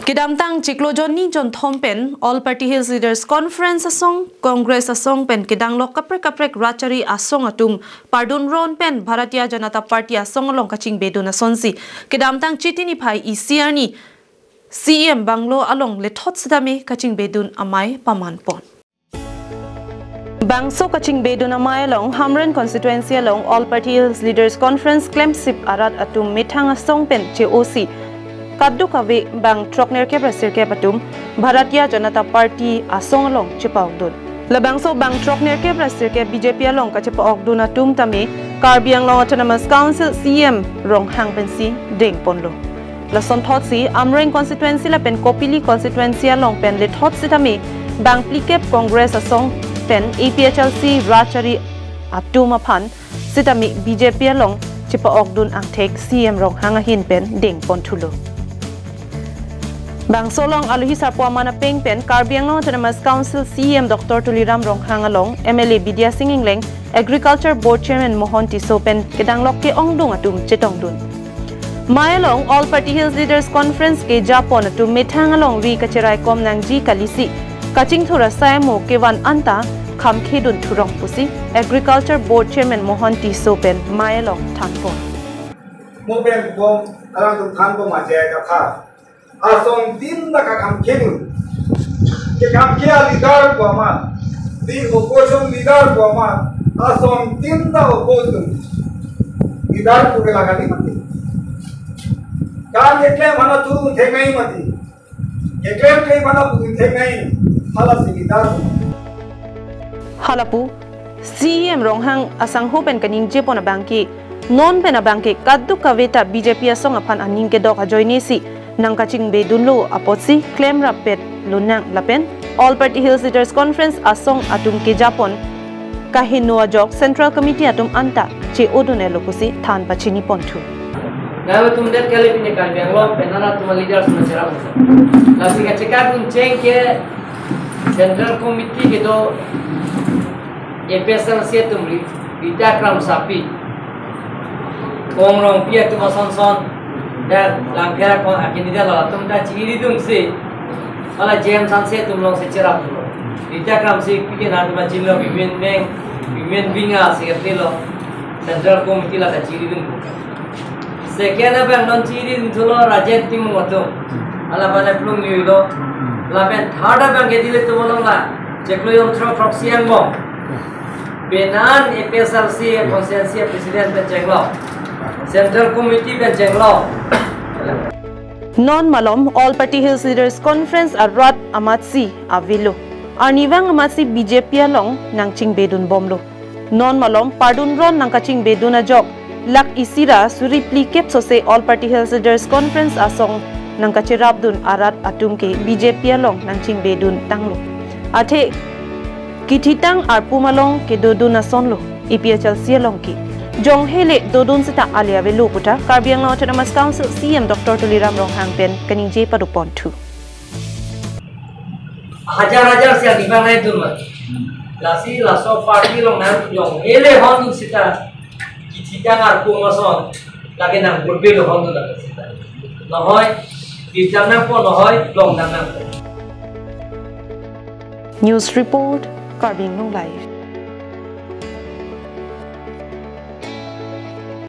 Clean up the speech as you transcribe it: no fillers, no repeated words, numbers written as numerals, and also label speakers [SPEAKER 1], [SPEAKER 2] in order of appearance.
[SPEAKER 1] Kidamtang Chiklojon ni John Thompen All Party Hills Leaders Conference asong Congress asong pen kidanglok kaprek rachari asong atum pardun ron pen Bharatiya Janata Party asong along kaching beduna sonsi Kidamtang chitini phai ECR ni CM Banglo along lethot sidame kaching bedun amai pamanpon Bangso kaching bedun amai along Hamran constituency along All Party Hills Leaders Conference Clemsip arat atum mithang asong pen COC Kaddu kawe bang trokner ke brasir ke patum Bharatiya Janata Party asong along chipaokdun. Labangso bang trokner ke brasir ke BJP along ka chipaokdun atum tame Karbiang Long Autonomous Council CM rong hang pensi deng ponlo. Lason thot si Amreng constituency la pen Kopili constituency along pen le thot si tame bang plikep Congress asong pen APHLC rachari atum aphan sitami BJP along chipaokdun ang tek CM rong hangahin pen deng pontulo. Bang solong aluhi sarpo amana peng pen Karbiang Long Autonomous Council CM Dr. Tuliram Rongkhang along MLA Bidya Singingleng Agriculture Board Chairman Mohon Tisopen kedanglok ke ongdung atum chetongdun. Mai along All Party Hills Leaders Conference ke Japon atum methang along wi kacherai kom nangji kalisi kaching thura saimo ke wan anta kham khedun thurong pusi Agriculture Board Chairman Mohon Tisopen mai along thangpon.
[SPEAKER 2] Mo ben bom alang tum thangpon ma je ka tha asong din na kakamkenu ke kamkia leader ko ma di opposition leader ko ma asong din na opposition leader ko la gani mati kan ekle mana tu thengai mati ekle mana tu thengai hala si leader halapu CM Ronghang asang hopen kaning jepona bangki non pena bangki kaddu kaveta BJP asong apan aning ke dok ajoinesi nang kaching bedunlo apotsi claim rapet lunang lapen All Party Hills Leaders Conference asong atum ke Japon kahinua jok Central Committee atum anta che odunelo kusi than pachini pontu
[SPEAKER 3] gawe tum det kale pine Karbiang Long penana tum leaders macera lasi ka chekar tum cheng ke Central Committee ke do EPSL se tum rita kram sapi kongrong pia tum son dan langkah kau akan tidak lalu tum dah ciri dong se, malah jam sanse tum long se cerap dulu. Tidak kram se pikir nanti macam lo bimbing binga seperti lo Central Committee lah dah ciri dong. Sekian apa non ciri dong lo rakyat tim waktu, alah pada pelung ni lo, lapen third apa yang jadi tu bolong lah, ceklo yang proxian mo, benar EPSLC konsensi presiden penceklo. Central Committee ben jenglo
[SPEAKER 1] Non malom All Party Hills Leaders Conference arat amatsi avilo arniwang amatsi BJP along nangching bedun bomlo non malom pardun ron nangkaching bedun ajok lak isira suripli kep sose All Party Hills Leaders Conference asong nangkachirabdun arat atum ke BJP along nangching bedun tanglo athe kititang arpumalong ke dodun asonlo EPHLC along ki Jong hele dodun sita alia velu puta Karbiang Long Autonomous Council CM Dr. Tuliram Rongkhang pen kaning je padupon tu.
[SPEAKER 3] Hajar siapa di mana itu mah? Lasi laso party long nang jong hele hondu sita kita ngarpu mason lagi nang berbeda hondu lagi sita. Nohoi di jam pun nohoi long nang.
[SPEAKER 1] News report Karbiang Long Live.